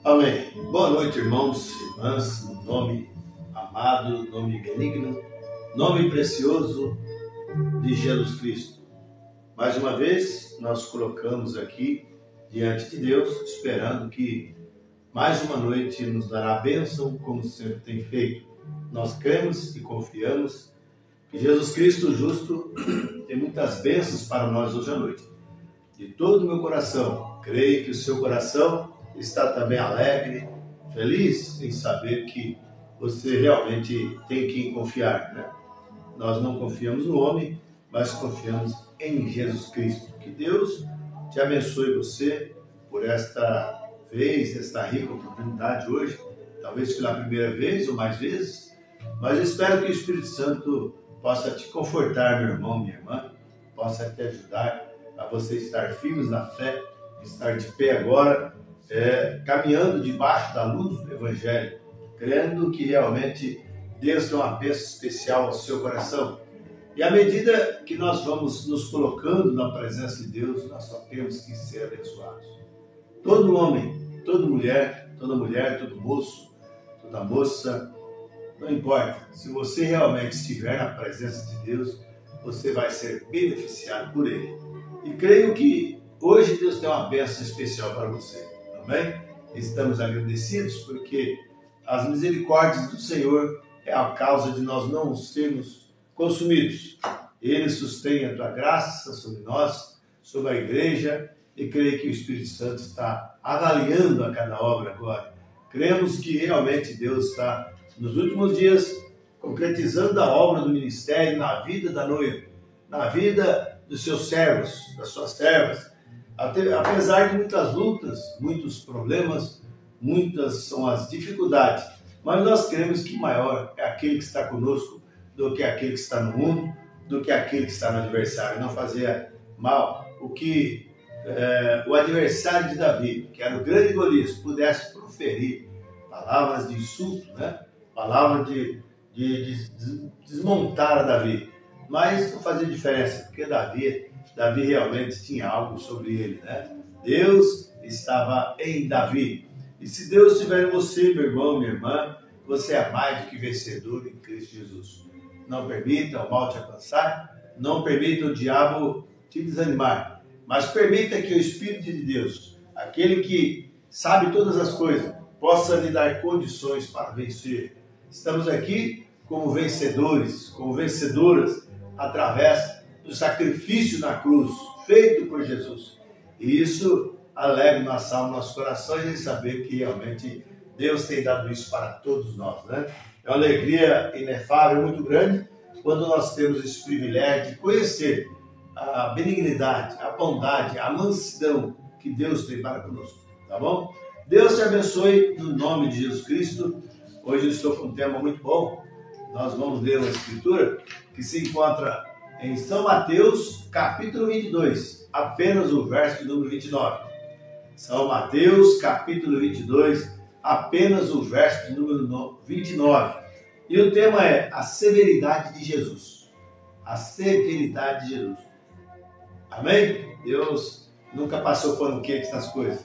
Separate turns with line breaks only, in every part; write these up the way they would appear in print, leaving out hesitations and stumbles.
Amém. Boa noite, irmãos e irmãs, no nome amado, nome benigno, nome precioso de Jesus Cristo. Mais uma vez, nós colocamos aqui diante de Deus, esperando que mais uma noite nos dará a bênção, como sempre tem feito. Nós cremos e confiamos que Jesus Cristo, o justo, tem muitas bênçãos para nós hoje à noite. De todo o meu coração, creio que o seu coração está também alegre, feliz em saber que você realmente tem quem confiar, né? Nós não confiamos no homem, mas confiamos em Jesus Cristo. Que Deus te abençoe você por esta vez, esta rica oportunidade hoje, talvez pela primeira vez ou mais vezes, mas espero que o Espírito Santo possa te confortar, meu irmão, minha irmã, possa te ajudar a você estar firmes na fé, estar de pé agora, caminhando debaixo da luz do Evangelho, crendo que realmente Deus tem uma bênção especial ao seu coração. E à medida que nós vamos nos colocando na presença de Deus, nós só temos que ser abençoados. Todo homem, toda mulher, todo moço, toda moça, não importa. Se você realmente estiver na presença de Deus, você vai ser beneficiado por Ele. E creio que hoje Deus tem uma bênção especial para você. Amém? Estamos agradecidos porque as misericórdias do Senhor é a causa de nós não sermos consumidos. Ele sustém a tua graça sobre nós, sobre a igreja, e creio que o Espírito Santo está avaliando a cada obra agora. Cremos que realmente Deus está, nos últimos dias, concretizando a obra do ministério na vida da noiva, na vida dos seus servos, das suas servas. Apesar de muitas lutas, muitos problemas, muitas são as dificuldades, mas nós cremos que maior é aquele que está conosco do que aquele que está no mundo, do que aquele que está no adversário. Não fazia mal o que o adversário de Davi, que era o grande Golias, pudesse proferir palavras de insulto, né? Palavras de desmontar a Davi. Mas não fazia diferença, porque Davi realmente tinha algo sobre ele, né? Deus estava em Davi. E se Deus estiver em você, meu irmão, minha irmã, você é mais do que vencedor em Cristo Jesus. Não permita o mal te alcançar, não permita o diabo te desanimar, mas permita que o Espírito de Deus, aquele que sabe todas as coisas, possa lhe dar condições para vencer. Estamos aqui como vencedores, como vencedoras, através do sacrifício na cruz, feito por Jesus. E isso alegra nossa alma, nossos corações, em saber que realmente Deus tem dado isso para todos nós, né? É uma alegria inefável, muito grande, quando nós temos esse privilégio de conhecer a benignidade, a bondade, a mansidão que Deus tem para conosco, tá bom? Deus te abençoe no nome de Jesus Cristo. Hoje eu estou com um tema muito bom. Nós vamos ler uma escritura que se encontra em São Mateus, capítulo 22, apenas o verso de número 29. São Mateus, capítulo 22, apenas o verso de número 29. E o tema é a severidade de Jesus. A severidade de Jesus. Amém? Deus nunca passou pano quente nas coisas.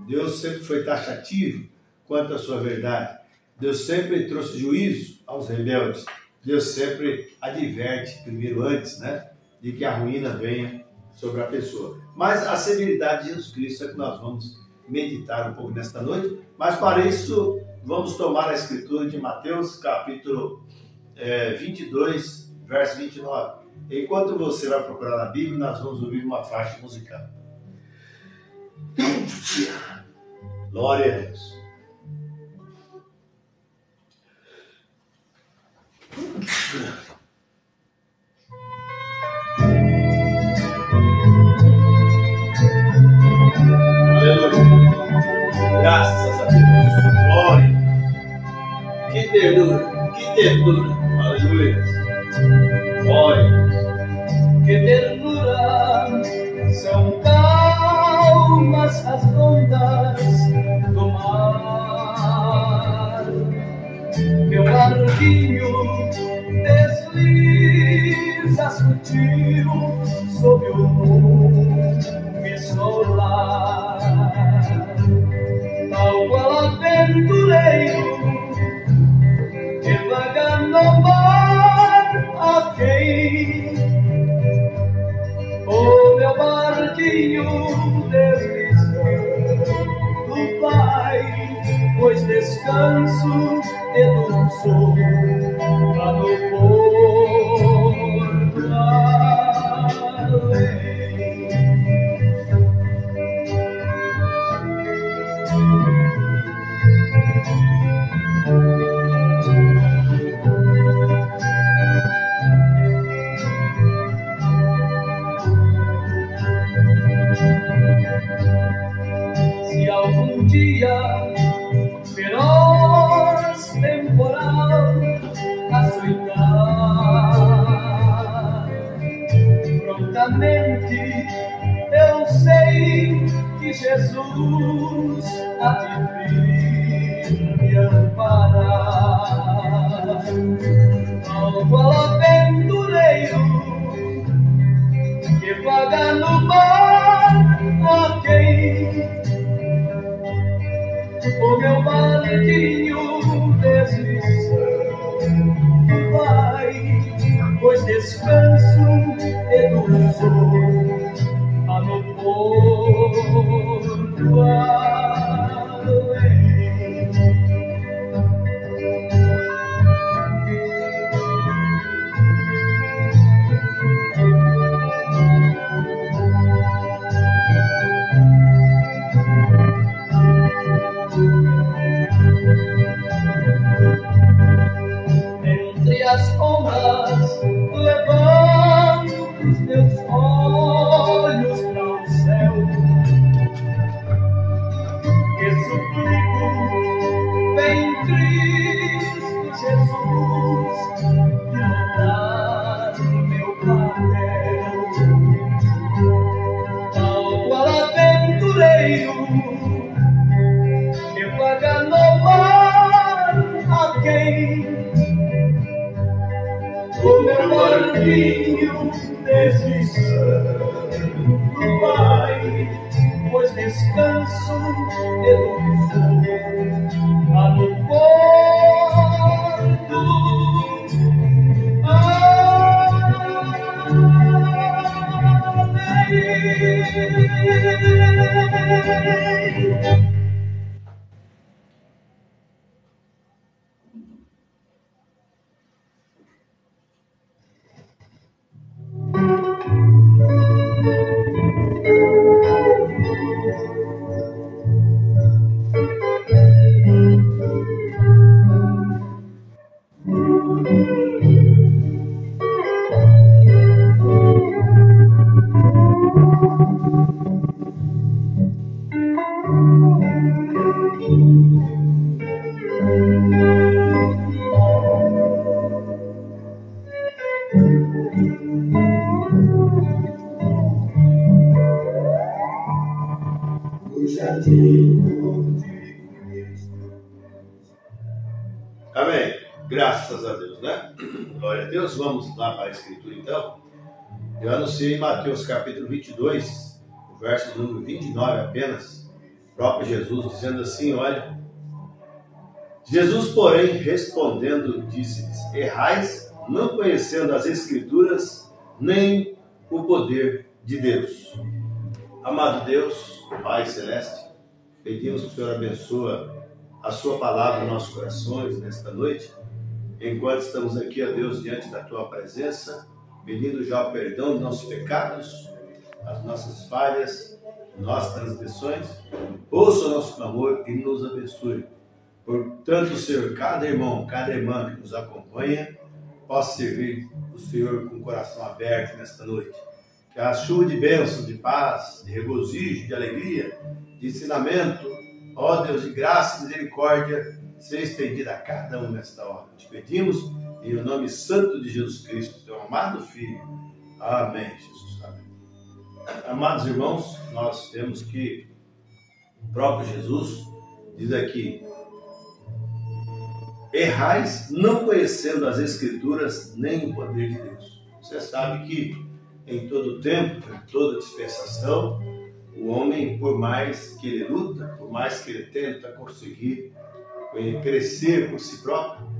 Deus sempre foi taxativo quanto à sua verdade. Deus sempre trouxe juízo aos rebeldes. Deus sempre adverte primeiro antes, né, de que a ruína venha sobre a pessoa. Mas a severidade de Jesus Cristo é que nós vamos meditar um pouco nesta noite. Mas para isso, vamos tomar a escritura de Mateus, capítulo 22, verso 29. Enquanto você vai procurar na Bíblia, nós vamos ouvir uma faixa musical. Glória a Deus. Aleluia. Graças a Deus. Glória. Que ternura. Que ternura. Aleluia. Glória.
Que ternura. São calmas as ondas do mar. Meu barquinho desliza sutil sob o lume solar, tal qual aventureiro que vaga no mar a quem o meu barquinho deslizando vai, pois descanso e dulçor lá no porto além. Se algum dia feroz temporal açoitar, prontamente eu sei que Jesus há de vir me amparar, tal qual aventureiro que vaga no mar a quem o meu barquinho deslizando vai, pois descanso e dulçor há no porto além. Entre as ondas levanto os caminho desse santo Pai, pois descanso e a no porto.
Amém. Graças a Deus, né? Glória a Deus. Vamos lá para a Escritura, então. Eu anunciei em Mateus capítulo 22, o verso número 29 apenas, o próprio Jesus dizendo assim, olha, Jesus, porém, respondendo, disse-lhes, errais, não conhecendo as Escrituras, nem o poder de Deus. Amado Deus, Pai Celeste, pedimos que o Senhor abençoe a sua palavra em nossos corações nesta noite, enquanto estamos aqui, ó Deus, diante da tua presença, pedindo já o perdão dos nossos pecados, as nossas falhas, nossas transgressões. Ouça o nosso clamor e nos abençoe. Portanto, Senhor, cada irmão, cada irmã que nos acompanha, possa servir o Senhor com o coração aberto nesta noite. Que a chuva de bênção, de paz, de regozijo, de alegria, de ensinamento, ó Deus, de graça e misericórdia, seja estendida a cada um nesta hora. Te pedimos em nome santo de Jesus Cristo, teu amado Filho. Amém, Jesus. Amém. Amados irmãos, nós temos que o próprio Jesus diz aqui, errais não conhecendo as Escrituras nem o poder de Deus. Você sabe que em todo tempo, em toda dispensação, o homem, por mais que ele luta, por mais que ele tenta conseguir crescer por si próprio,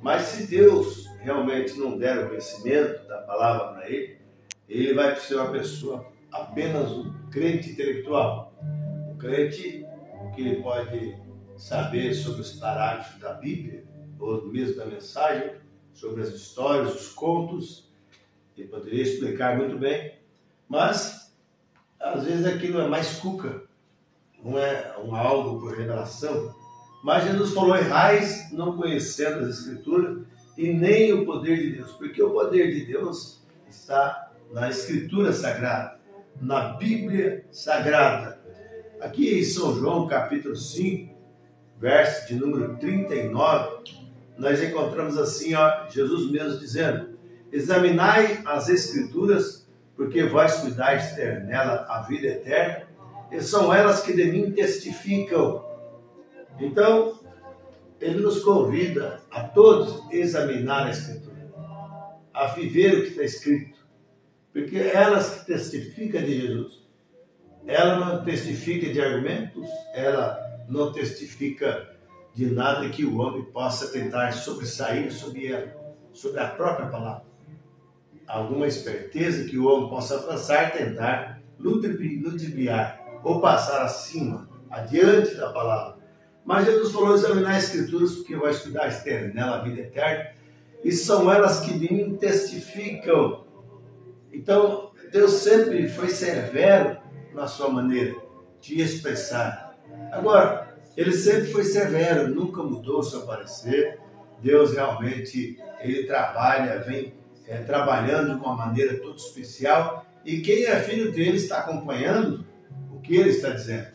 mas se Deus realmente não der o conhecimento da palavra para ele, ele vai ser uma pessoa apenas um crente intelectual, um crente que ele pode saber sobre os parágrafos da Bíblia, ou mesmo da mensagem, sobre as histórias, os contos, ele poderia explicar muito bem, mas às vezes aquilo é mais cuca, não é algo por revelação. Mas Jesus falou, errais não conhecendo as Escrituras e nem o poder de Deus, porque o poder de Deus está na Escritura Sagrada, na Bíblia Sagrada. Aqui em São João, capítulo 5, verso de número 39, nós encontramos assim, ó, Jesus mesmo dizendo, examinai as Escrituras, porque vós cuidais ter nela a vida eterna, e são elas que de mim testificam. Então, ele nos convida a todos a examinar a Escritura, a viver o que está escrito, porque elas que testificam de Jesus. Ela não testifica de argumentos, ela não testifica de nada que o homem possa tentar sobressair sobre ela, sobre a própria palavra. Alguma esperteza que o homem possa alcançar, tentar ludibriar ou passar acima, adiante da palavra. Mas Jesus falou, examinar as Escrituras, porque vai estudar nela a vida eterna, e são elas que de mim testificam. Então, Deus sempre foi severo na sua maneira de expressar. Agora, ele sempre foi severo, nunca mudou o seu parecer. Deus realmente, ele trabalha, vem trabalhando de uma maneira toda especial, e quem é filho dele está acompanhando o que ele está dizendo.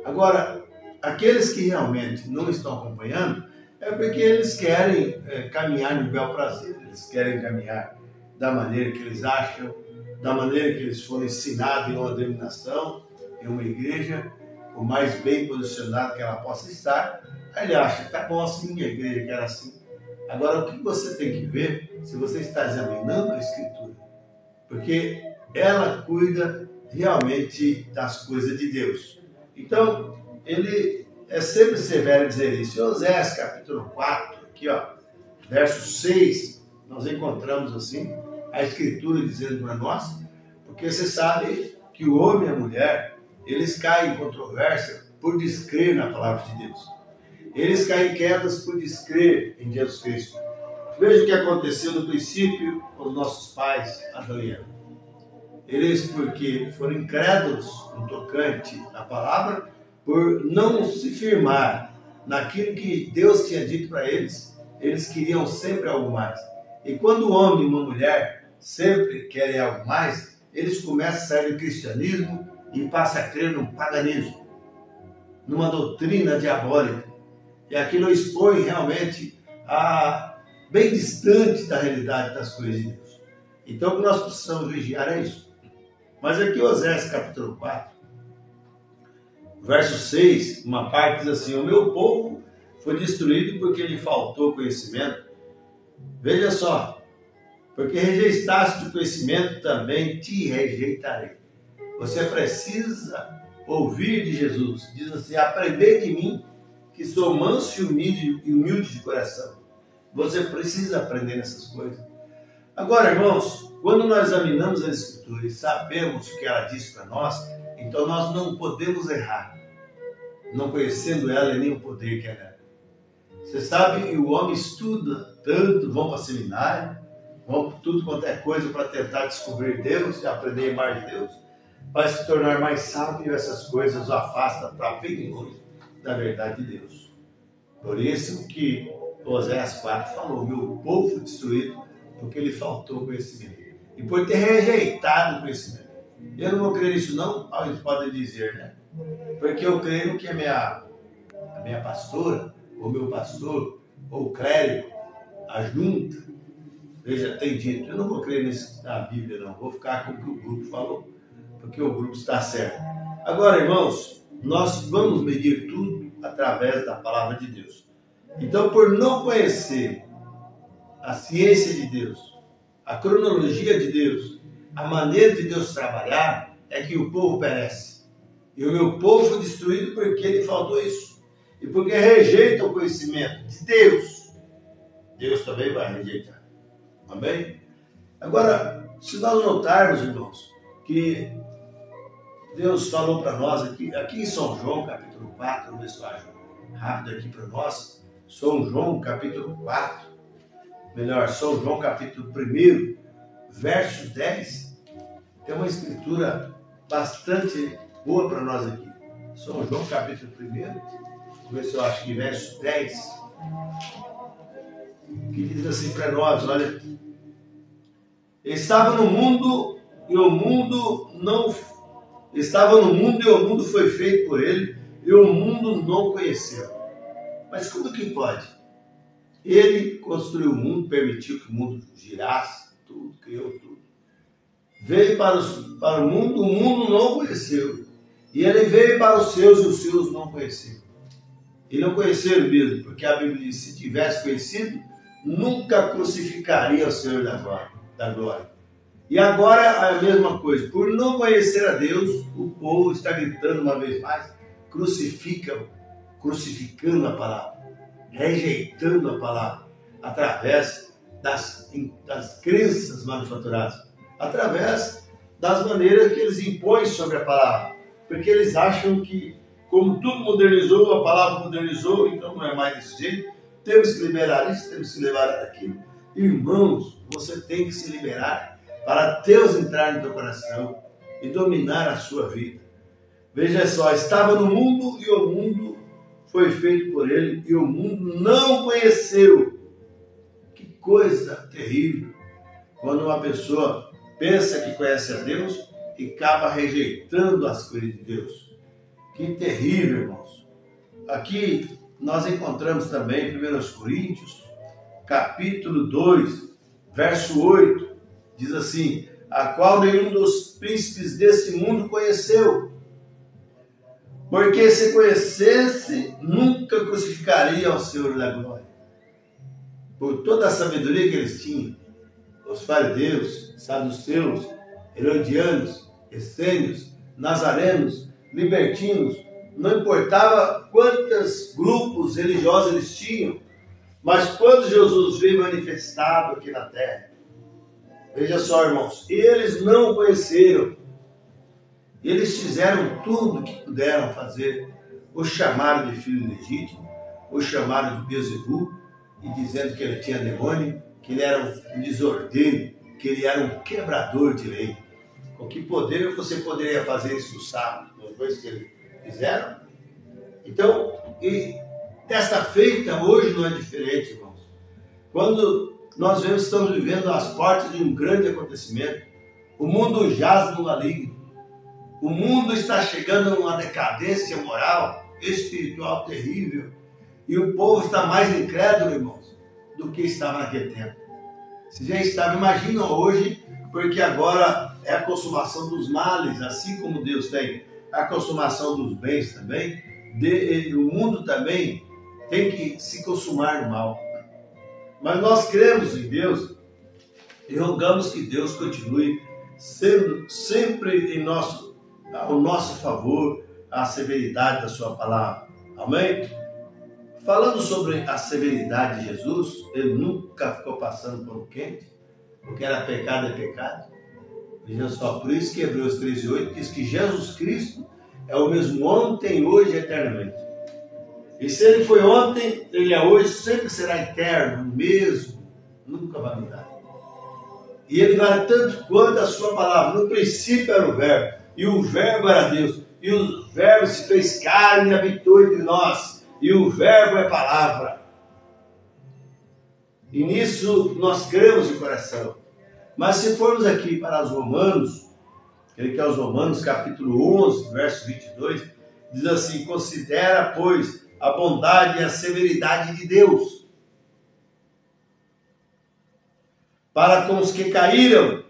Agora, aqueles que realmente não estão acompanhando, é porque eles querem caminhar no bel prazer, eles querem caminhar da maneira que eles acham, da maneira que eles foram ensinados em uma denominação, em uma igreja, o mais bem posicionado que ela possa estar. Aí ele acha, tá bom assim, a igreja que era assim, Agora, o que você tem que ver se você está examinando a Escritura? Porque ela cuida realmente das coisas de Deus. Então, ele é sempre severo em dizer isso. Em Oséias capítulo 4, aqui ó, verso 6, nós encontramos assim a Escritura dizendo para nós, porque você sabe que o homem e a mulher, eles caem em controvérsia por descrer na palavra de Deus. Eles caem em quedas por descrer em Jesus Cristo. Veja o que aconteceu no princípio com os nossos pais, Adão e Eva. Eles, porque foram incrédulos no tocante à palavra, por não se firmar naquilo que Deus tinha dito para eles, eles queriam sempre algo mais. E quando o homem e uma mulher sempre querem algo mais, eles começam a sair do cristianismo e passam a crer num paganismo, numa doutrina diabólica. E aquilo expõe realmente a bem distante da realidade das coisas de Deus. Então, o que nós precisamos vigiar é isso. Mas aqui, Oséias capítulo 4, verso 6, uma parte diz assim: o meu povo foi destruído porque lhe faltou conhecimento. Veja só, porque rejeitaste o conhecimento, também te rejeitarei. Você precisa ouvir de Jesus. Diz assim: aprender de mim, que sou manso e humilde de coração. Você precisa aprender essas coisas. Agora, irmãos, quando nós examinamos a Escritura e sabemos o que ela diz para nós, então nós não podemos errar, não conhecendo ela e nem o poder que ela é. Você sabe que o homem estuda tanto, vão para seminário, vão para tudo quanto é coisa para tentar descobrir Deus e aprender mais de Deus, para se tornar mais sábio. Essas coisas o afasta para bem longe da verdade de Deus. Por isso que Oséias 4 falou: meu povo foi destruído porque lhe faltou conhecimento e por ter rejeitado o conhecimento. Eu não vou crer nisso não, alguns podem dizer, né? Porque eu creio que a minha pastora, ou meu pastor, ou o clérigo, a junta, veja, tem dito. Eu não vou crer na Bíblia não, vou ficar com o que o grupo falou, porque o grupo está certo. Agora, irmãos, nós vamos medir tudo através da palavra de Deus. Então, por não conhecer a ciência de Deus, a cronologia de Deus, a maneira de Deus trabalhar, é que o povo perece. E o meu povo foi destruído porque lhe faltou isso. E porque rejeita o conhecimento de Deus, Deus também vai rejeitar. Amém? Agora, se nós notarmos, irmãos, que Deus falou para nós aqui em São João, capítulo 4, vamos ver se eu acho rápido aqui para nós. São João, capítulo 4, São João, capítulo 1, verso 10, tem uma escritura bastante boa para nós aqui. São João, capítulo 1, vamos ver se eu acho que verso 10, que diz assim para nós, olha: estava no mundo e o mundo foi feito por ele e o mundo não conheceu. Mas como que pode? Ele construiu o mundo, permitiu que o mundo girasse, tudo, criou tudo. Veio para o mundo não conheceu. E ele veio para os seus e os seus não conheceram. E não conheceram mesmo, porque a Bíblia diz: se tivesse conhecido, nunca crucificaria o Senhor da glória. E agora é a mesma coisa. Por não conhecer a Deus, o povo está gritando uma vez mais: crucificando a palavra, rejeitando a palavra, através das crenças manufaturadas, através das maneiras que eles impõem sobre a palavra, porque eles acham que, como tudo modernizou, a palavra modernizou, então não é mais desse jeito, temos que liberar isso, temos que liberar aquilo. Irmãos, você tem que se liberar para Deus entrar no teu coração e dominar a sua vida. Veja só: estava no mundo e o mundo foi feito por ele e o mundo não conheceu. Que coisa terrível quando uma pessoa pensa que conhece a Deus e acaba rejeitando as coisas de Deus. Que terrível, irmãos. Aqui nós encontramos também em 1 Coríntios, capítulo 2, verso 8, diz assim: a qual nenhum dos príncipes deste mundo conheceu. Porque se conhecesse, nunca crucificaria ao Senhor da glória. por toda a sabedoria que eles tinham, os fariseus, saduceus, herodianos, essênios, nazarenos, libertinos, não importava quantos grupos religiosos eles tinham, mas quando Jesus veio manifestado aqui na terra, veja só, irmãos, eles não o conheceram, eles fizeram tudo o que puderam fazer, o chamaram de filho legítimo, o chamaram de Beelzebul, e dizendo que ele tinha demônio, que ele era um desordeiro, que ele era um quebrador de lei. Com que poder você poderia fazer isso no sábado? Não foi isso que eles fizeram? Então, e desta feita, hoje não é diferente, irmãos. Quando nós vemos que estamos vivendo as portas de um grande acontecimento, o mundo jaz no maligno, o mundo está chegando a uma decadência moral, espiritual terrível, e o povo está mais incrédulo, irmãos, do que estava naquele tempo. Se já estava, imagina hoje, porque agora é a consumação dos males, assim como Deus tem a consumação dos bens também, o mundo também tem que se consumar no mal. Mas nós cremos em Deus e rogamos que Deus continue sendo sempre ao nosso favor a severidade da sua palavra. Amém? Falando sobre a severidade de Jesus, ele nunca ficou passando pano quente, porque era pecado é pecado. Veja só, por isso que Hebreus 13:8 diz que Jesus Cristo é o mesmo ontem, hoje e eternamente. E se ele foi ontem, ele é hoje, sempre será eterno, o mesmo, nunca vai mudar. E ele vale tanto quanto a sua palavra. No princípio era o verbo, e o verbo era Deus, e o verbo se fez carne e habitou entre nós. E o verbo é palavra. E nisso nós cremos de coração. Mas se formos aqui para os Romanos, que é os Romanos capítulo 11, verso 22, diz assim: considera, pois, a bondade e a severidade de Deus para com os que caíram.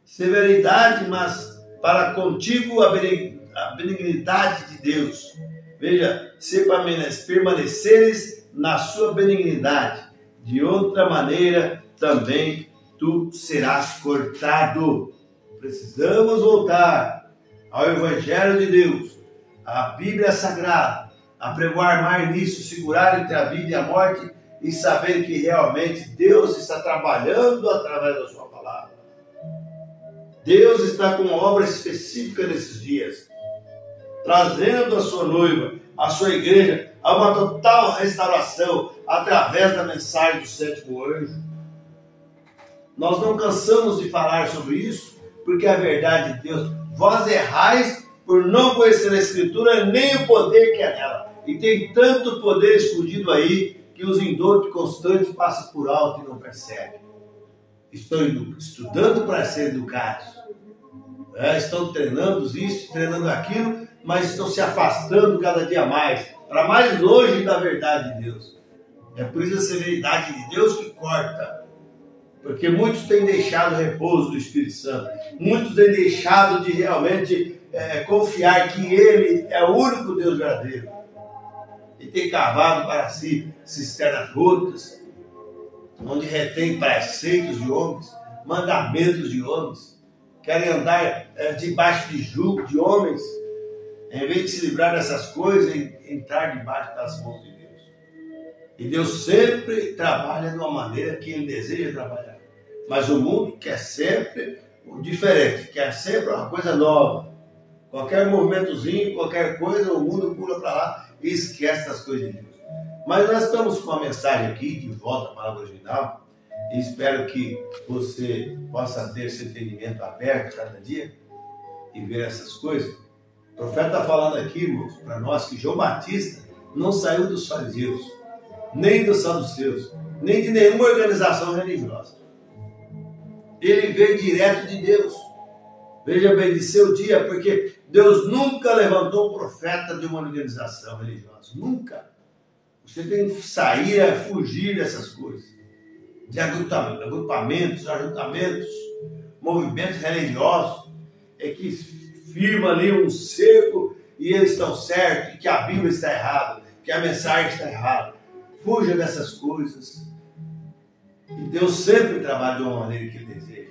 Severidade, mas para contigo a benignidade de Deus. Veja, se permaneceres na sua benignidade, de outra maneira também tu serás cortado. Precisamos voltar ao Evangelho de Deus, à Bíblia Sagrada, apregoar mais nisso, segurar entre a vida e a morte e saber que realmente Deus está trabalhando através da sua palavra. Deus está com uma obra específica nesses dias, trazendo a sua noiva, a sua igreja, a uma total restauração através da mensagem do sétimo anjo. Nós não cansamos de falar sobre isso, porque a verdade de Deus, vós errais por não conhecer a Escritura, nem o poder que é nela. E tem tanto poder escondido aí, que os indoutos constantes passam por alto e não percebem. Estão estudando para ser educados. Estão treinando isso, treinando aquilo, mas estão se afastando cada dia mais, para mais longe da verdade de Deus. É por isso a severidade de Deus que corta. Porque muitos têm deixado o repouso do Espírito Santo. Muitos têm deixado de realmente confiar que Ele é o único Deus verdadeiro. E tem cavado para si cisternas rotas, onde retém preceitos de homens, mandamentos de homens. Querem andar debaixo de jugo de homens, em vez de se livrar dessas coisas e entrar debaixo das mãos de Deus. E Deus sempre trabalha de uma maneira que Ele deseja trabalhar. Mas o mundo quer sempre o diferente, quer sempre uma coisa nova. Qualquer movimentozinho, qualquer coisa, o mundo pula para lá e esquece das coisas de Deus. Mas nós estamos com uma mensagem aqui, de volta à palavra original, e espero que você possa ter esse entendimento aberto cada dia e ver essas coisas. O profeta está falando aqui, irmãos, para nós que João Batista não saiu dos fariseus, nem dos saduceus, nem de nenhuma organização religiosa. Ele veio direto de Deus. Veja bem, de seu dia, porque Deus nunca levantou um profeta de uma organização religiosa. Nunca. Você tem que sair, fugir dessas coisas. De agrupamentos, ajuntamentos, movimentos religiosos, que firma ali um cerco e eles estão certos, que a Bíblia está errada, que a mensagem está errada. fuja dessas coisas. E Deus sempre trabalha de uma maneira que Ele deseja,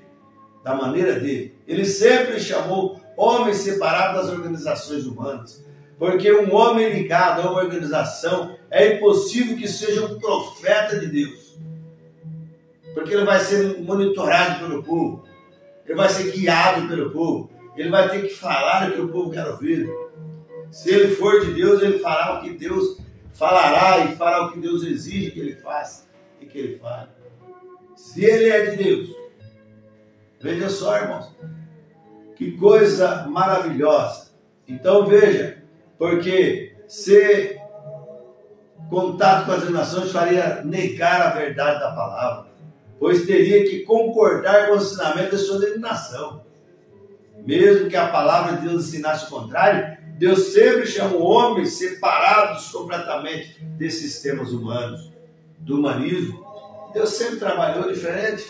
da maneira dele. Ele sempre chamou homens separados das organizações humanas, porque um homem ligado a uma organização é impossível que seja um profeta de Deus, porque ele vai ser monitorado pelo povo, ele vai ser guiado pelo povo, ele vai ter que falar o que o povo quer ouvir. Se ele for de Deus, ele fará o que Deus falará e fará o que Deus exige que ele faça e que ele fale. Se ele é de Deus, veja só, irmãos, que coisa maravilhosa. Então veja, porque ser contato com as nações faria negar a verdade da palavra, pois teria que concordar com o ensinamento da sua denominação. Mesmo que a palavra de Deus ensinasse o contrário, Deus sempre chamou homens separados completamente desses sistemas humanos, do humanismo. Deus sempre trabalhou diferente.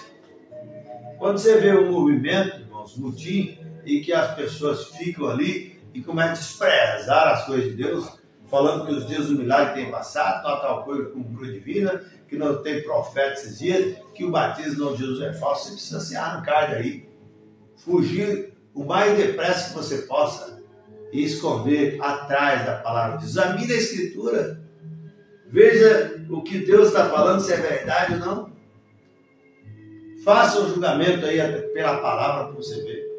Quando você vê um movimento, irmãos, mutim, e que as pessoas ficam ali e começam a desprezar as coisas de Deus, falando que os dias do milagre têm passado, tal coisa como cruz divina, que não tem profeta esses dias, que o batismo de Jesus é falso. Você precisa se arrancar daí, fugir o mais depressa que você possa e esconder atrás da palavra. Examine a Escritura, veja o que Deus está falando, se é verdade ou não. Faça um julgamento aí pela palavra para você ver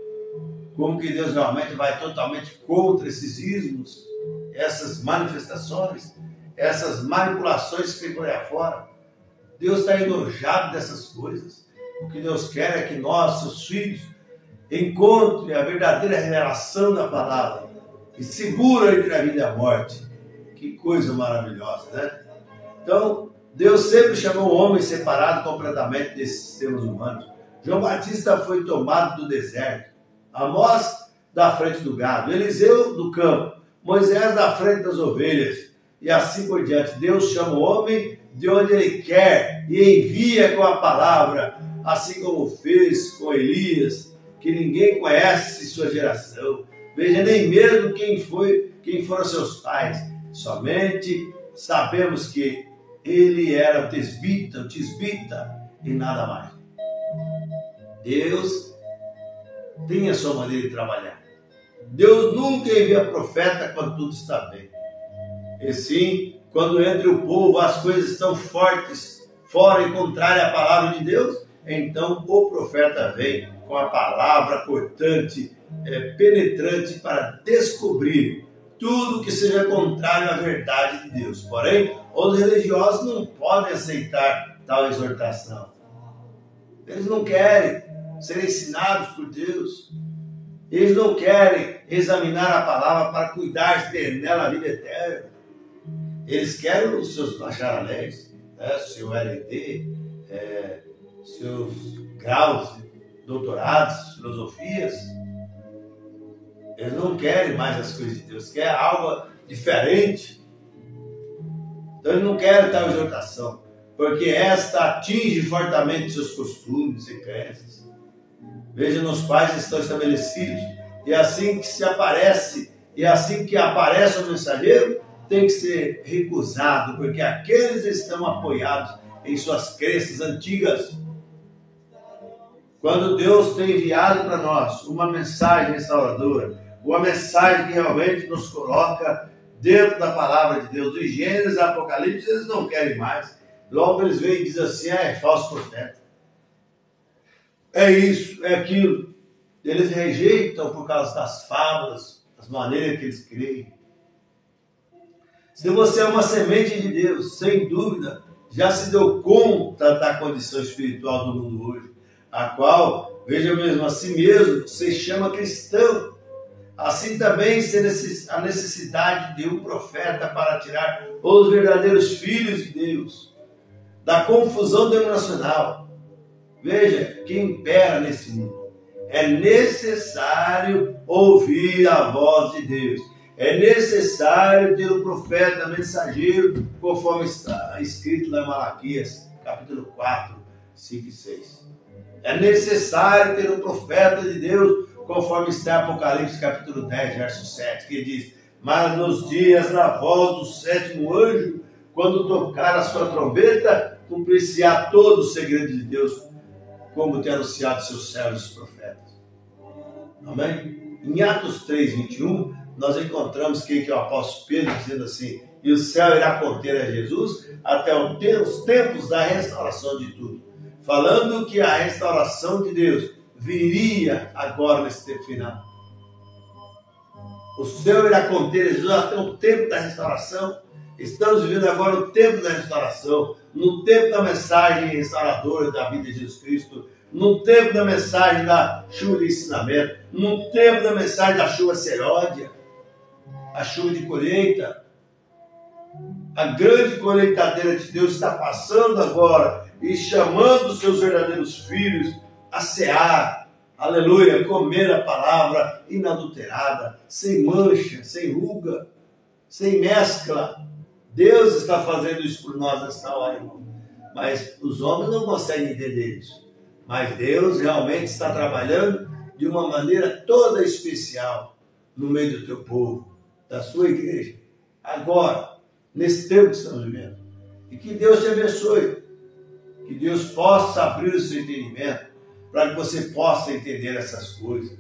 como que Deus realmente vai totalmente contra esses ismos, essas manifestações, essas manipulações que tem por aí afora. Deus está enojado dessas coisas. O que Deus quer é que nós, seus filhos, encontrem a verdadeira revelação da palavra e segura entre a vida e a morte. Que coisa maravilhosa, né? Então, Deus sempre chamou o homem separado completamente desses sistemas humanos. João Batista foi tomado do deserto, Amós da frente do gado, Eliseu do campo, Moisés da frente das ovelhas, e assim por diante. Deus chama o homem de onde Ele quer e envia com a palavra, assim como fez com Elias, que ninguém conhece sua geração. Veja, nem mesmo quem foram seus pais. Somente sabemos que ele era o tisbita e nada mais. Deus tem a sua maneira de trabalhar. Deus nunca envia profeta quando tudo está bem. E sim, quando entre o povo as coisas estão fortes, fora e contrária à palavra de Deus, então o profeta vem com a palavra cortante, penetrante, para descobrir tudo que seja contrário à verdade de Deus. Porém, os religiosos não podem aceitar tal exortação. Eles não querem ser ensinados por Deus. Eles não querem examinar a palavra para cuidar de ter nela a vida eterna. Eles querem os seus bacharéis, seu LD, seus graus, doutorados, filosofias. Eles não querem mais as coisas de Deus, querem algo diferente. Então eles não querem tal exortação, porque esta atinge fortemente seus costumes e crenças. Veja nos quais estão estabelecidos, e assim que aparece o mensageiro, tem que ser recusado, porque aqueles estão apoiados em suas crenças antigas. Quando Deus tem enviado para nós uma mensagem restauradora, uma mensagem que realmente nos coloca dentro da palavra de Deus, do Gênesis ao Apocalipse, eles não querem mais. Logo eles vêm e dizem assim: é falso profeta. É isso, é aquilo. Eles rejeitam por causa das fábulas, das maneiras que eles creem. Se você é uma semente de Deus, sem dúvida, já se deu conta da condição espiritual do mundo hoje, a qual, veja mesmo, assim mesmo, se chama cristão. Assim também a necessidade de um profeta para tirar os verdadeiros filhos de Deus da confusão denominacional. Veja, quem impera nesse mundo. É necessário ouvir a voz de Deus. É necessário ter um profeta mensageiro, conforme está escrito lá em Malaquias, capítulo 4, 5 e 6. É necessário ter um profeta de Deus, conforme está em Apocalipse capítulo 10, verso 7, que diz: mas nos dias da voz do sétimo anjo, quando tocar a sua trombeta, cumprir-se-á todo o segredo de Deus, como tem anunciado seus servos os profetas. Amém? Em Atos 3, 21, nós encontramos que é o apóstolo Pedro dizendo assim: e o céu irá conter a Jesus até os tempos da restauração de tudo. Falando que a restauração de Deus viria agora nesse tempo final. O céu irá conter Jesus até o tempo da restauração. Estamos vivendo agora o tempo da restauração, no tempo da mensagem restauradora da vida de Jesus Cristo, no tempo da mensagem da chuva de ensinamento, no tempo da mensagem da chuva seródia, a chuva de colheita. A grande colheitadeira de Deus está passando agora e chamando os seus verdadeiros filhos a cear, aleluia, comer a palavra inadulterada, sem mancha, sem ruga, sem mescla. Deus está fazendo isso por nós nesta hora, irmão. Mas os homens não conseguem entender isso. Mas Deus realmente está trabalhando de uma maneira toda especial no meio do teu povo, da sua igreja. Agora, nesse tempo que estamos vivendo. E que Deus te abençoe. Que Deus possa abrir o seu entendimento para que você possa entender essas coisas.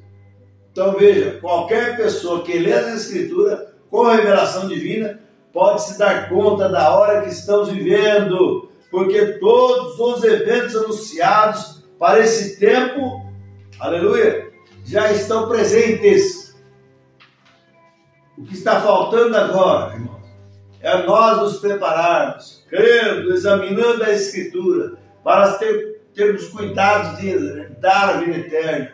Então veja, qualquer pessoa que lê as Escrituras com revelação divina pode se dar conta da hora que estamos vivendo, porque todos os eventos anunciados para esse tempo, aleluia, já estão presentes. O que está faltando agora, irmãos, é nós nos prepararmos, crendo, examinando a Escritura, para termos cuidado de dar a vida eterna,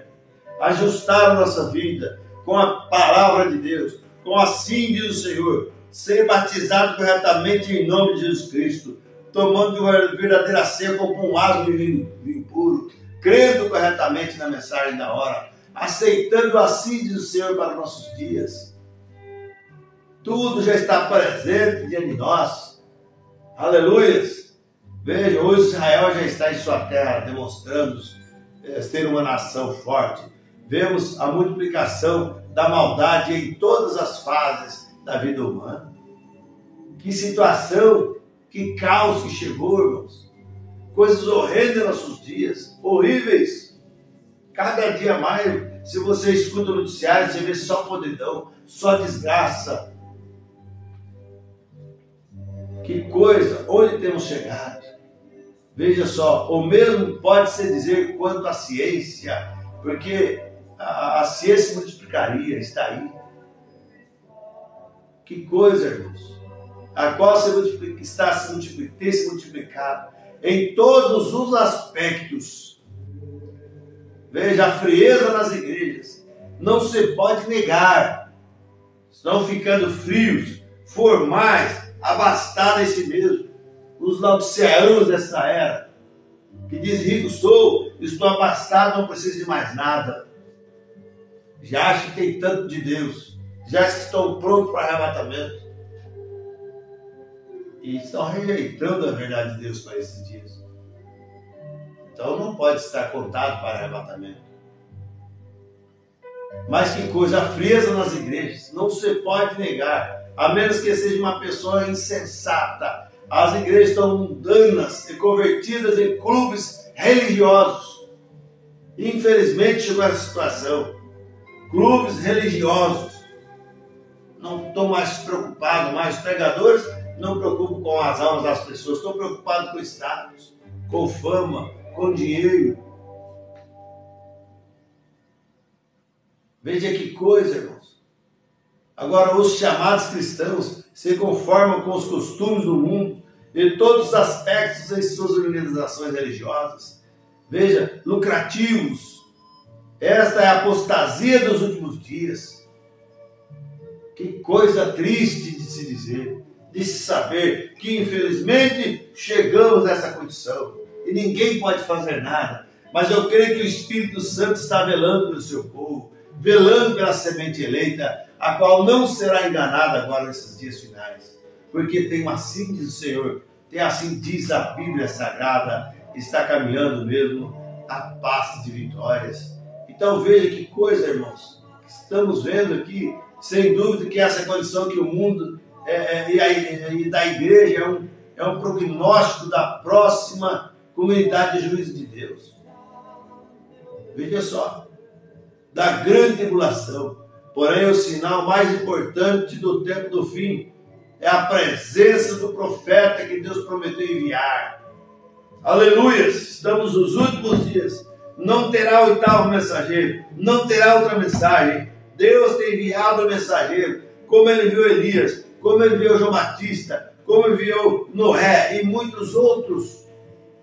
ajustar a nossa vida com a palavra de Deus, com assim diz o Senhor, ser batizado corretamente em nome de Jesus Cristo, tomando verdadeira ceia como um asno de vinho puro, crendo corretamente na mensagem da hora, aceitando assim diz o Senhor para nossos dias. Tudo já está presente diante de nós. Aleluias! Veja, hoje Israel já está em sua terra, demonstrando ser uma nação forte. Vemos a multiplicação da maldade em todas as fases da vida humana. Que situação, que caos que chegou, irmãos. Coisas horrendas em nossos dias, horríveis. Cada dia mais, se você escuta o noticiário, você vê só podridão, só desgraça. Que coisa, onde temos chegado? Veja só, o mesmo pode-se dizer quanto à ciência, porque a ciência multiplicaria, está aí. Que coisa, irmãos, a qual tem se multiplicado em todos os aspectos. Veja, a frieza nas igrejas não se pode negar. Estão ficando frios, formais, abastados em si mesmos. Os laodiceanos dessa era, que diz: rico sou, estou abastado, não preciso de mais nada. Já acham que tem tanto de Deus, já acham que estão prontos para arrebatamento. E estão rejeitando a verdade de Deus para esses dias. Então não pode estar contado para arrebatamento. Mas que coisa, a frieza nas igrejas não se pode negar, a menos que seja uma pessoa insensata. As igrejas estão mundanas e convertidas em clubes religiosos. Infelizmente chegou essa situação. Clubes religiosos não estão mais preocupados, mais pregadores não preocupam com as almas das pessoas, estão preocupados com status, com fama, com dinheiro. Veja que coisa, irmãos. Agora os chamados cristãos se conformam com os costumes do mundo em todos os aspectos em suas organizações religiosas. Veja, lucrativos. Esta é a apostasia dos últimos dias. Que coisa triste de se dizer, de se saber que infelizmente chegamos nessa condição e ninguém pode fazer nada. Mas eu creio que o Espírito Santo está velando pelo seu povo, velando pela semente eleita, a qual não será enganada agora nesses dias finais. Porque tem assim diz o Senhor, tem assim diz a Bíblia Sagrada, está caminhando mesmo a passo de vitórias. Então veja que coisa, irmãos, estamos vendo aqui, sem dúvida que essa condição que o mundo e da igreja é um prognóstico da próxima comunidade de juízo de Deus. Veja só, da grande tribulação. Porém, o sinal mais importante do tempo do fim é a presença do profeta que Deus prometeu enviar. Aleluia! Estamos nos últimos dias. Não terá oitavo mensageiro, não terá outra mensagem. Deus tem enviado o mensageiro, como ele enviou Elias, como ele enviou João Batista, como enviou Noé e muitos outros.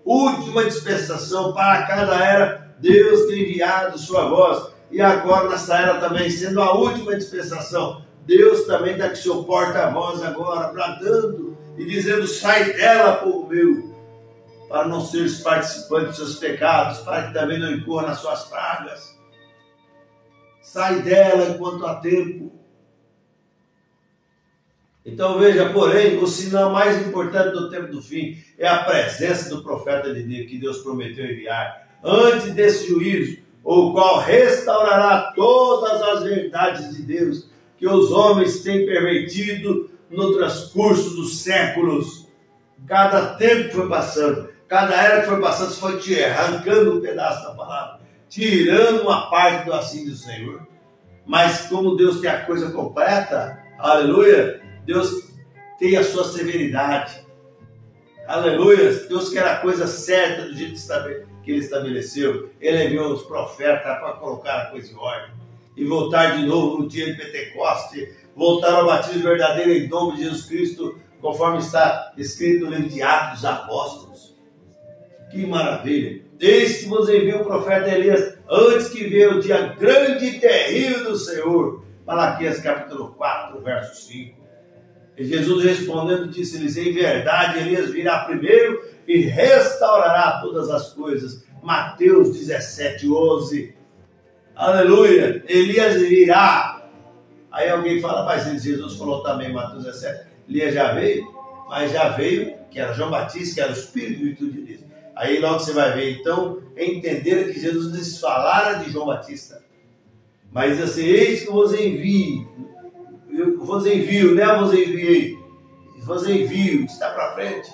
Última dispensação para cada era, Deus tem enviado sua voz. E agora nessa era também, sendo a última dispensação, Deus também está com seu porta-voz agora, bradando e dizendo: sai dela, povo meu, para não seres participante dos seus pecados, para que também não incorra nas suas pragas. Sai dela enquanto há tempo. Então veja, porém, o sinal mais importante do tempo do fim é a presença do profeta de Deus, que Deus prometeu enviar, antes desse juízo, o qual restaurará todas as verdades de Deus, que os homens têm pervertido no transcurso dos séculos. Cada tempo que foi passando, cada era que foi passando, se foi te arrancando um pedaço da palavra, tirando uma parte do assim do Senhor. Mas como Deus tem a coisa completa, aleluia, Deus tem a sua severidade. Aleluia, Deus quer a coisa certa do jeito que Ele estabeleceu. Ele enviou os profetas para colocar a coisa em ordem. E voltar de novo no dia de Pentecoste, voltar ao batismo verdadeiro em nome de Jesus Cristo, conforme está escrito no livro de Atos dos Apóstolos. Que maravilha! Eis que vos envia o profeta Elias, antes que veio o dia grande e terrível do Senhor. Malaquias capítulo 4, verso 5. E Jesus respondendo disse-lhes: em verdade Elias virá primeiro e restaurará todas as coisas. Mateus 17, 11. Aleluia! Elias virá. Aí alguém fala: mas Jesus falou também em Mateus 17, Elias já veio, mas já veio, que era João Batista, que era o Espírito e tudo de Deus. Aí logo você vai ver, então, entender que Jesus lhes falara de João Batista. Mas assim: eis que vos envio, vos envio, né? Vos enviei, vos envio, está para frente.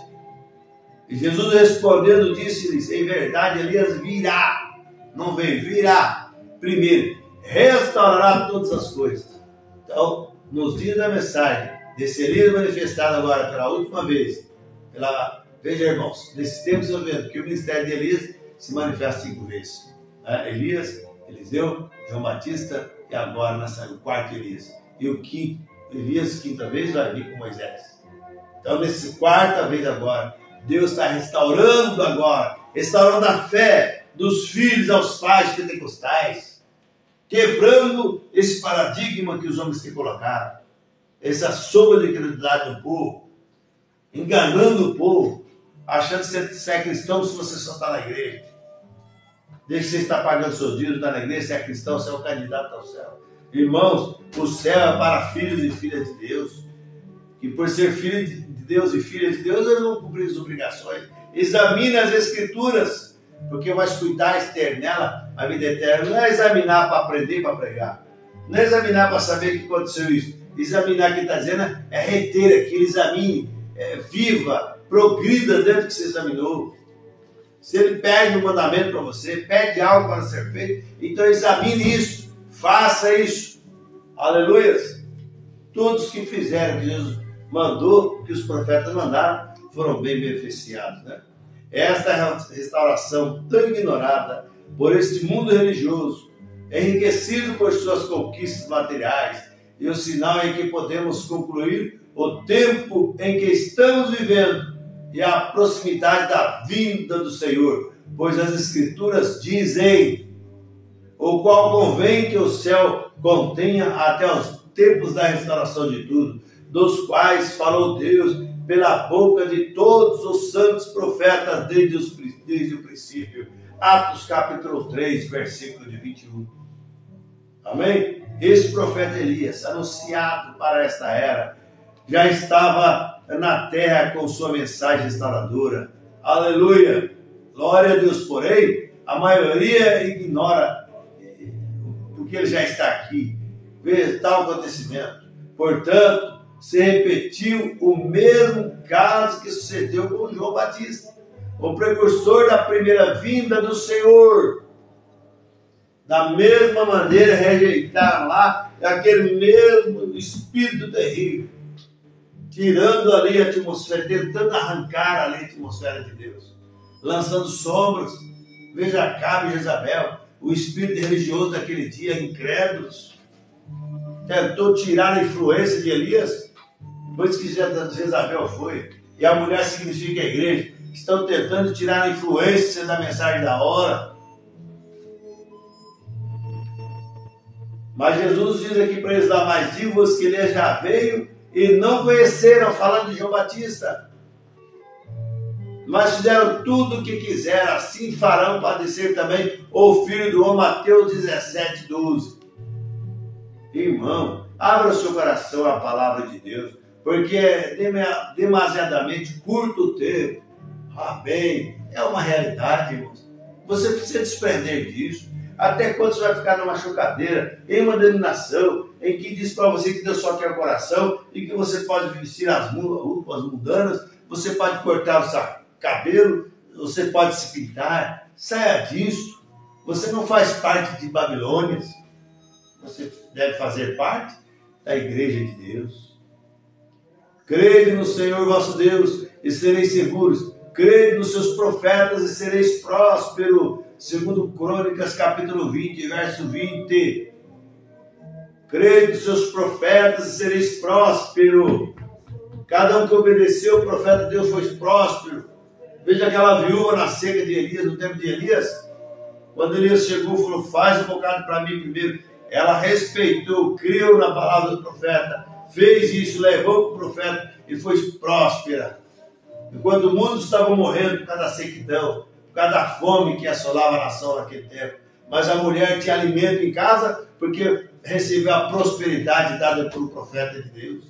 E Jesus respondendo disse-lhes: em verdade Elias virá, não veio, virá primeiro, restaurará todas as coisas. Então, nos dias da mensagem, desse Elias manifestado agora pela última vez, veja, irmãos, nesse tempo vocês vendo que o ministério de Elias se manifesta 5 vezes. Elias, Eliseu, João Batista e agora o quarto Elias. E o quinto, Elias, quinta vez, vai vir com Moisés. Então, nessa quarta vez agora, Deus está restaurando agora, restaurando a fé dos filhos aos pais pentecostais, quebrando esse paradigma que os homens têm colocado, essa sombra de incredulidade do povo, enganando o povo, achando que você é cristão se você só está na igreja. Desde que você está pagando seus dízimos, está na igreja, você é cristão, você é um candidato ao céu. Irmãos, o céu é para filhos e filhas de Deus. E por ser filho de Deus e filha de Deus, eles vão cumprir as obrigações. Examine as Escrituras, porque vai cuidar ter nela a vida eterna. Não é examinar para aprender, para pregar. Não é examinar para saber que aconteceu isso. Examinar, que está dizendo, é reter aquilo, examine, viva, progrida dentro do que você examinou. Se ele pede um mandamento para você, pede algo para ser feito, então examine isso, faça isso. Aleluia! Todos que fizeram o que Jesus mandou, que os profetas mandaram, foram bem beneficiados, né? Esta restauração tão ignorada por este mundo religioso, enriquecido por suas conquistas materiais, e o sinal em que podemos concluir o tempo em que estamos vivendo e a proximidade da vinda do Senhor, pois as Escrituras dizem: o qual convém que o céu contenha até os tempos da restauração de tudo, dos quais falou Deus pela boca de todos os santos profetas desde o princípio. Atos capítulo 3, versículo de 21. Amém? Este profeta Elias, anunciado para esta era, já estava na terra com sua mensagem restauradora. Aleluia! Glória a Deus. Porém, a maioria ignora porque ele já está aqui. Veja tal acontecimento. Portanto, se repetiu o mesmo caso que sucedeu com João Batista, o precursor da primeira vinda do Senhor. Da mesma maneira, rejeitaram lá aquele mesmo espírito terrível, tirando ali a atmosfera, tentando arrancar ali a atmosfera de Deus, lançando sombras. Veja Acabe e Jezabel, o espírito religioso daquele dia, incrédulos, tentou tirar a influência de Elias, depois que Jezabel foi, e a mulher significa a igreja, estão tentando tirar a influência da mensagem da hora. Mas Jesus diz aqui para eles lá, mas digo-vos que ele já veio e não conheceram, falando de João Batista. Mas fizeram tudo o que quiseram, assim farão padecer também o Filho do Homem. Mateus 17, 12. Irmão, abra o seu coração à palavra de Deus, porque é demasiadamente curto o tempo. Bem, é uma realidade, irmãos. Você precisa desprender disso. Até quando você vai ficar numa chocadeira, em uma denominação, em que diz para você que Deus só quer o coração e que você pode vestir as roupas mundanas, você pode cortar o seu cabelo, você pode se pintar. Saia disso. Você não faz parte de Babilônias. Você deve fazer parte da igreja de Deus. Crede no Senhor vosso Deus e sereis seguros. Crede nos seus profetas e sereis prósperos. Segundo Crônicas, capítulo 20, verso 20. Crede nos seus profetas e sereis prósperos. Cada um que obedeceu o profeta de Deus foi próspero. Veja aquela viúva na seca de Elias, no tempo de Elias. Quando Elias chegou, falou, faz um bocado para mim primeiro. Ela respeitou, creu na palavra do profeta, fez isso, levou para o profeta e foi próspera. Enquanto o mundo estava morrendo por causa da sequidão, por causa da fome que assolava a nação naquele tempo. Mas a mulher tinha alimento em casa porque recebeu a prosperidade dada pelo profeta de Deus.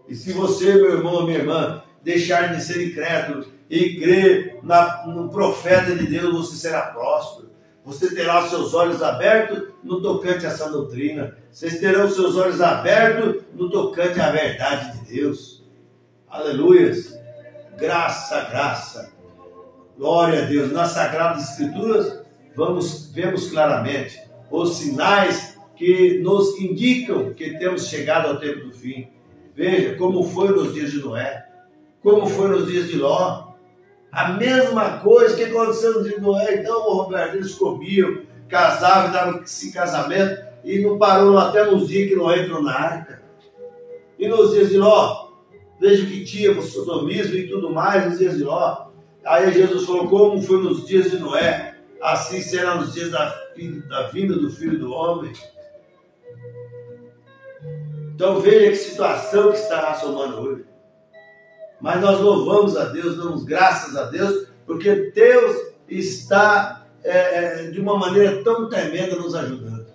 E se você, meu irmão, minha irmã, deixar de ser incrédulo e crer no profeta de Deus, você será próspero. Você terá os seus olhos abertos no tocante a essa doutrina. Vocês terão os seus olhos abertos no tocante à verdade de Deus. Aleluias. Graça, graça. Glória a Deus. Nas Sagradas Escrituras, vemos claramente os sinais que nos indicam que temos chegado ao tempo do fim. Veja como foi nos dias de Noé, como foi nos dias de Ló. A mesma coisa que aconteceu nos dias de Noé. Então, Roberto, eles comiam, casavam, davam-se casamento e não parou até nos dias que Noé entrou na arca. E nos dias de Ló, veja que tinha sodomismo e tudo mais nos dias de Ló. Aí Jesus falou, como foi nos dias de Noé, assim será nos dias da vinda do Filho do Homem. Então veja que situação que está assomando hoje. Mas nós louvamos a Deus, damos graças a Deus, porque Deus está de uma maneira tão tremenda nos ajudando.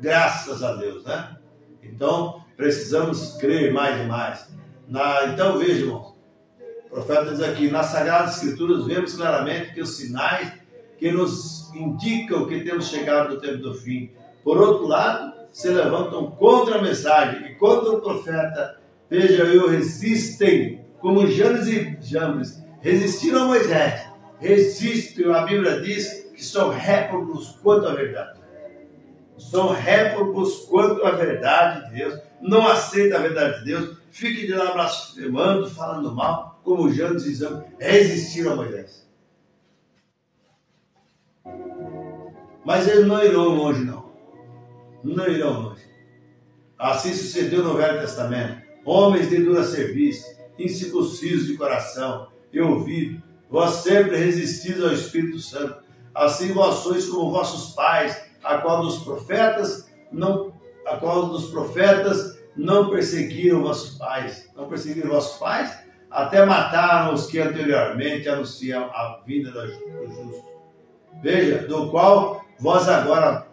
Graças a Deus, né? Então precisamos crer mais e mais. Então veja, irmãos, o profeta diz aqui, nas Sagradas Escrituras vemos claramente que os sinais que nos indicam que temos chegado no tempo do fim, por outro lado, se levantam contra a mensagem e contra o profeta. Veja, resistem, como Janes e Jambres, resistiram a Moisés, resistem, a Bíblia diz que são réprobos quanto à verdade. São réprobos quanto à verdade de Deus, não aceitam a verdade de Deus, fiquem de lá blasfemando, falando mal, como Janes e Jambres, resistiram a Moisés. Mas eles não irão longe, não. Não irão longe. Assim sucedeu no Velho Testamento. Homens de dura serviço, incircuncisos de coração e ouvido, vós sempre resistis ao Espírito Santo. Assim vós sois como vossos pais, a qual dos profetas não perseguiram vossos pais. Não perseguiram vossos pais, até mataram os que anteriormente anunciam a vinda do justo. Veja, do qual vós agora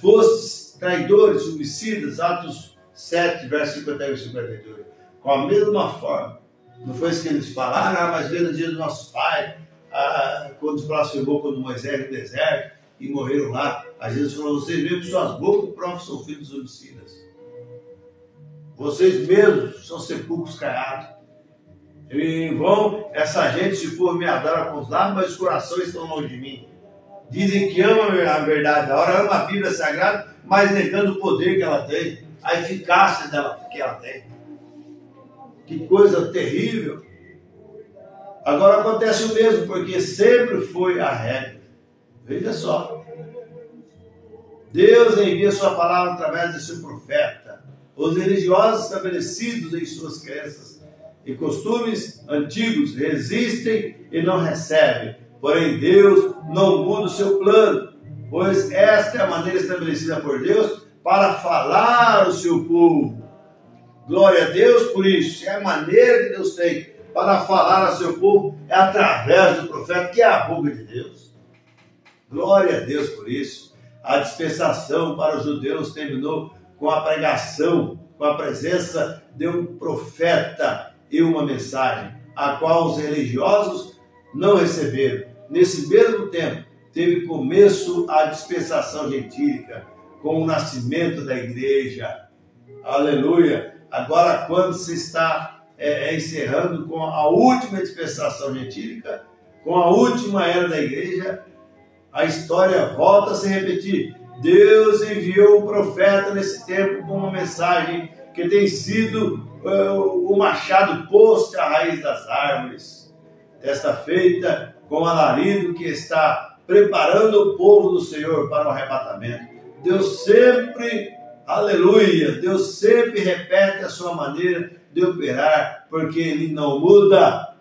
fostes traidores, homicidas, Atos 7, verso 51 e 52. Com a mesma forma. Não foi isso que eles falaram, mas veio no dia dos nossos pais, quando blasfemou quando Moisés no deserto e morreram lá. A Jesus falou, vocês veem que suas bocas professam filhos homicidas. Vocês mesmos são sepulcros caiados. Em vão, essa gente, se for, me adora com os lábios, mas os corações estão longe de mim. Dizem que amam a verdade, a hora ama a Bíblia Sagrada, mas negando o poder que ela tem, a eficácia dela, que ela tem. Que coisa terrível. Agora acontece o mesmo, porque sempre foi a regra. Veja só. Deus envia sua palavra através de seu profeta. Os religiosos estabelecidos em suas crenças e costumes antigos resistem e não recebem. Porém, Deus não muda o seu plano, pois esta é a maneira estabelecida por Deus para falar ao seu povo. Glória a Deus por isso. É a maneira que Deus tem para falar ao seu povo, é através do profeta, que é a boca de Deus. Glória a Deus por isso. A dispensação para os judeus terminou com a pregação, com a presença de um profeta e uma mensagem, a qual os religiosos não receberam. Nesse mesmo tempo, teve começo a dispensação gentílica, com o nascimento da igreja. Aleluia! Agora, quando se está encerrando com a última dispensação gentílica, com a última era da igreja, a história volta a se repetir. Deus enviou um profeta nesse tempo com uma mensagem que tem sido o machado posto à raiz das árvores. Desta feita, com alarido que está preparando o povo do Senhor para o arrebatamento. Deus sempre, aleluia, Deus sempre repete a sua maneira de operar, porque Ele não muda.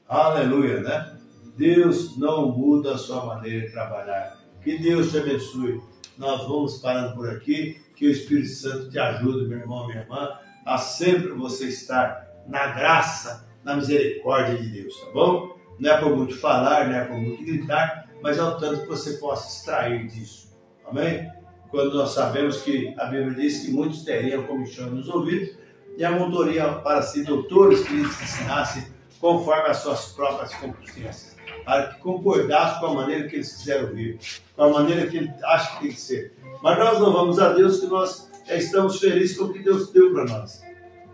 Aleluia, né? Deus não muda a sua maneira de trabalhar. Que Deus te abençoe. Nós vamos parando por aqui. Que o Espírito Santo te ajude, meu irmão, minha irmã, a sempre você estar na graça, na misericórdia de Deus, tá bom? Não é por muito falar, não é por muito gritar, mas é o tanto que você possa extrair disso. Amém? Quando nós sabemos que a Bíblia diz que muitos teriam comichão nos ouvidos e amontariam para si doutores que lhes ensinassem conforme as suas próprias concupiscências, para que concordassem com a maneira que eles quiseram ouvir, com a maneira que ele acha que tem que ser. Mas nós louvamos a Deus que nós estamos felizes com o que Deus deu para nós.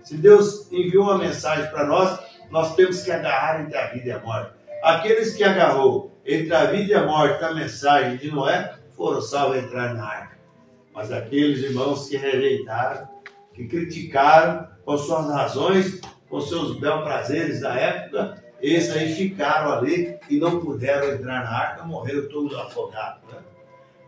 Se Deus enviou uma mensagem para nós, nós temos que agarrar entre a vida e a morte. Aqueles que agarrou entre a vida e a morte a mensagem de Noé foram salvos a entrar na arca. Mas aqueles irmãos que rejeitaram, que criticaram com suas razões, com seus bel prazeres da época, esses aí ficaram ali e não puderam entrar na arca, morreram todos afogados, né?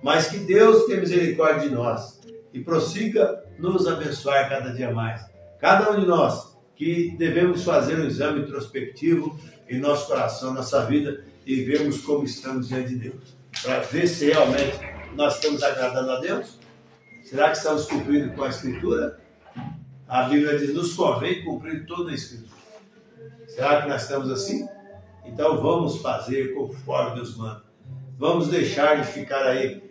Mas que Deus tenha misericórdia de nós e prossiga nos abençoar cada dia mais. Cada um de nós que devemos fazer um exame introspectivo em nosso coração, nossa vida, e vermos como estamos diante de Deus, para ver se realmente nós estamos agradando a Deus. Será que estamos cumprindo com a Escritura? A Bíblia diz, nos convém cumprir toda a Escritura. Será que nós estamos assim? Então vamos fazer conforme Deus manda. Vamos deixar de ficar aí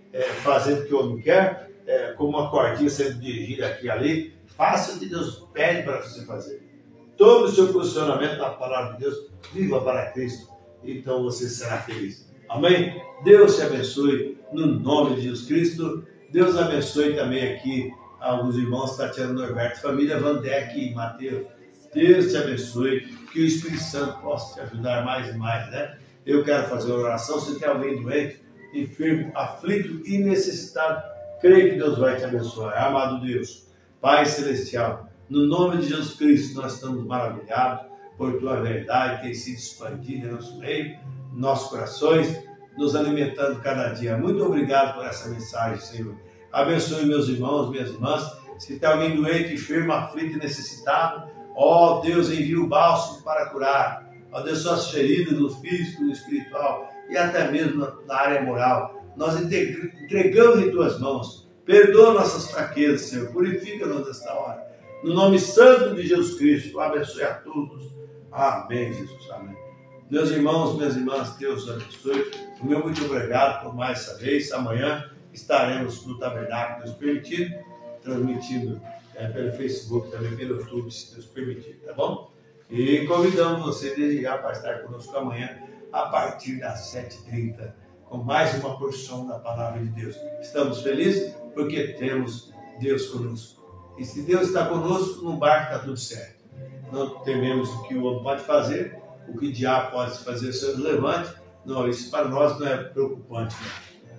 fazendo o que o homem quer, como uma cordinha sendo dirigida aqui e ali. Faça o que Deus pede para você fazer. Tome o seu posicionamento na palavra de Deus. Viva para Cristo. Então você será feliz. Amém? Deus te abençoe no nome de Jesus Cristo. Deus abençoe também aqui alguns irmãos, Tatiana Norberto, família Vandeck e Mateus. Deus te abençoe. Que o Espírito Santo possa te ajudar mais e mais, né? Eu quero fazer uma oração. Se tem alguém doente, enfermo, aflito e necessitado, creio que Deus vai te abençoar. Amado Deus, Pai Celestial, no nome de Jesus Cristo, nós estamos maravilhados por Tua verdade, que tem sido expandida em nosso meio, em nossos corações, nos alimentando cada dia. Muito obrigado por essa mensagem, Senhor. Abençoe meus irmãos, minhas irmãs. Se tem alguém doente, enfermo, aflito e necessitado, ó Deus, envia o bálsamo para curar. Ó Deus, suas feridas no físico, no espiritual e até mesmo na área moral. Nós entregamos em Tuas mãos. Perdoa nossas fraquezas, Senhor. Purifica-nos nesta hora. No nome santo de Jesus Cristo, abençoe a todos. Amém, Jesus. Amém. Meus irmãos, minhas irmãs, Deus abençoe. O meu muito obrigado por mais essa vez. Amanhã estaremos no Tabernáculo, Deus permitido, transmitindo pelo Facebook, também pelo YouTube, se Deus permitir, tá bom? E convidamos você desde já para estar conosco amanhã, a partir das 7h30, com mais uma porção da Palavra de Deus. Estamos felizes porque temos Deus conosco. E se Deus está conosco, no barco está tudo certo. Não tememos o que o homem pode fazer, o que o diabo pode fazer seu levante. Não, isso para nós não é preocupante.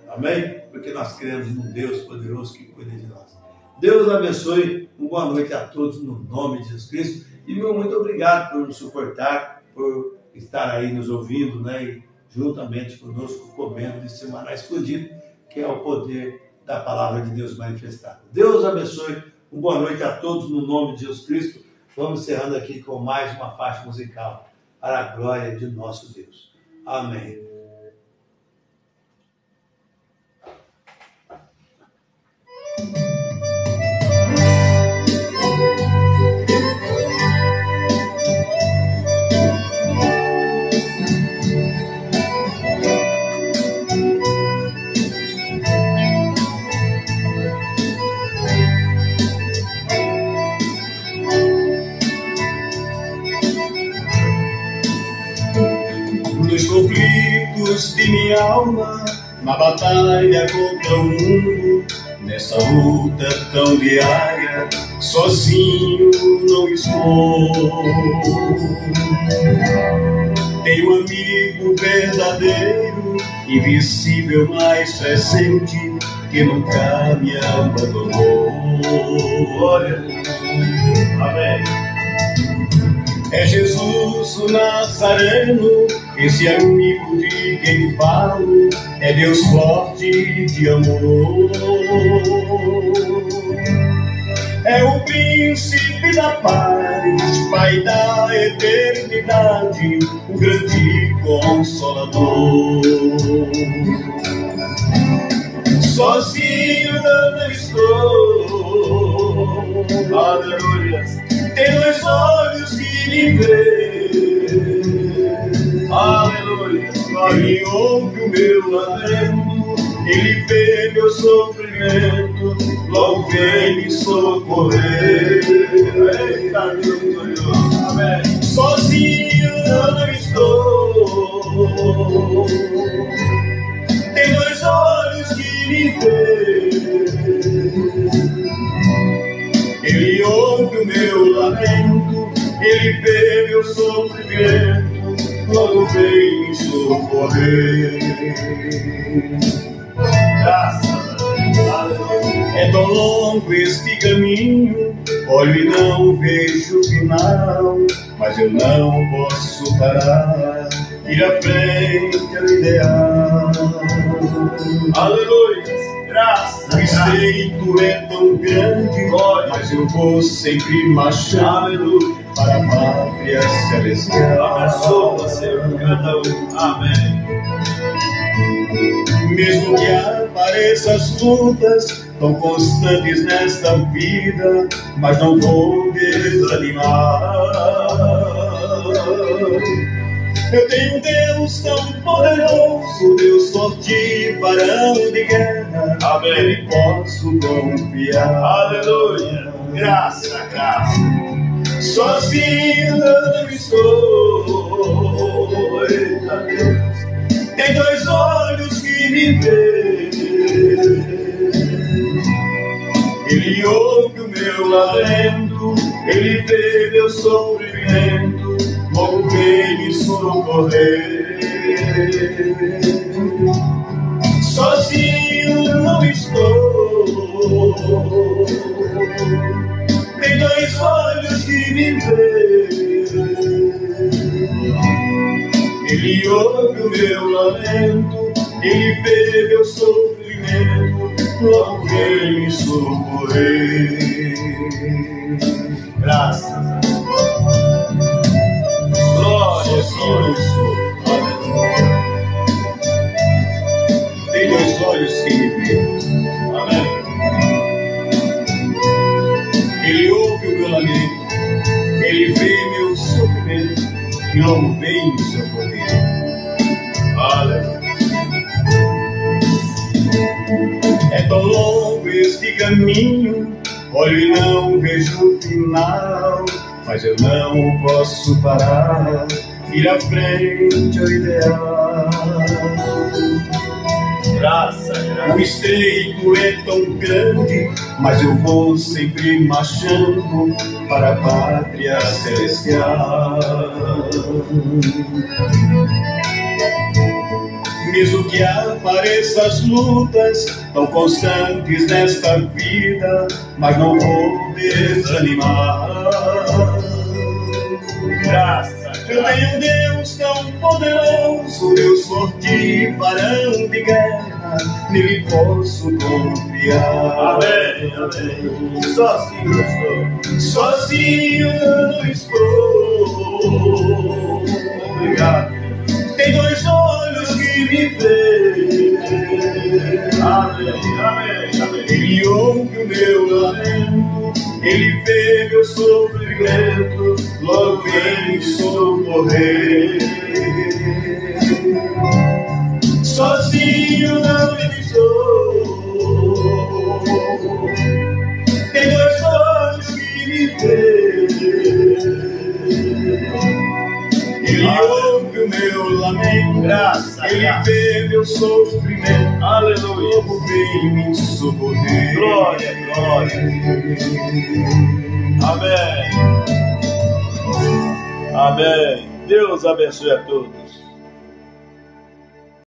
Não. Amém? Porque nós cremos num Deus poderoso que cuida de nós. Deus abençoe. Uma boa noite a todos no nome de Jesus Cristo. E meu muito obrigado por nos suportar, por estar aí nos ouvindo, né? E juntamente conosco comendo esse maná escondido, que é o poder da palavra de Deus manifestada. Deus abençoe. Uma boa noite a todos no nome de Jesus Cristo. Vamos encerrando aqui com mais uma faixa musical para a glória de nosso Deus. Amém.
Nos conflitos de minha alma, na batalha contra o mundo, nessa luta tão diária, sozinho não estou. Tenho um amigo verdadeiro, invisível, mais presente, que nunca me abandonou.
Glória. Amém.
É Jesus o Nazareno, esse amigo de quem falo, é Deus forte de amor. É o príncipe da paz, Pai da eternidade, o grande Consolador. Sozinho não estou, aleluia. Tem dois olhos que me vê, aleluia. Ele ouve o meu lamento, ele vê meu sofrimento, logo vem me socorrer. Eita, Deus glorioso, amém. Sozinho eu não estou, tem dois olhos que me vê. Ele ouve o meu lamento, ele vê meu sofrimento, logo vem me socorrer. Graças a Deus. É tão longo este caminho, olho e não vejo o final, mas eu não posso parar, ir à frente ao ideal.
Aleluia. Graças.
O estreito é tão grande, mas eu vou sempre marchando para a pátria celestial.
Abençoa, Senhor, cada um. Amém.
Mesmo que apareçam as lutas tão constantes nesta vida, mas não vou desanimar. Eu tenho um Deus tão poderoso, Deus forte, varão de guerra.
Amém.
Ele posso confiar.
Aleluia. Graça, graça.
Sozinho eu não estou.
Eita Deus.
Tem dois olhos que me vê. Ele ouve o meu lamento, ele vê meu sofrimento, logo vem me socorrer. Sozinho eu não estou, tem dois olhos que me vê. Ele ouve o meu lamento, ele vê meu sofrimento, logo vem me socorrer.
Graças a Deus.
Glória, Senhor. Tem dois olhos que me veem.
Amém.
Ele ouve o meu lamento, ele vê meu sofrimento, e logo vem me socorrer.
Aleluia.
É tão longo este caminho, olho e não vejo o final, mas eu não posso parar, ir à frente ao ideal.
Graça.
O estreito é tão grande, mas eu vou sempre marchando para a pátria celestial. Mesmo que apareçam as lutas tão constantes nesta vida, mas não vou desanimar.
Graça.
Eu tenho um Deus tão poderoso, Deus forte, varão de guerra, nele posso confiar.
Amém, amém. Sozinho eu estou.
Sozinho eu não estou.
Obrigado.
Tem dois olhos que me veem.
Amém, amém, amém.
Ele ouve o meu lamento, ele vê meu sofrimento, logo vem me socorrer. Sozinho não estou. Tem dois olhos que me veem. Ele ouve o meu lamento,
Graça,
ele
graça.
vê meu sofrimento,
Aleluia.
logo vem me socorrer.
Glória, glória. Amém. Amém. Deus abençoe a todos.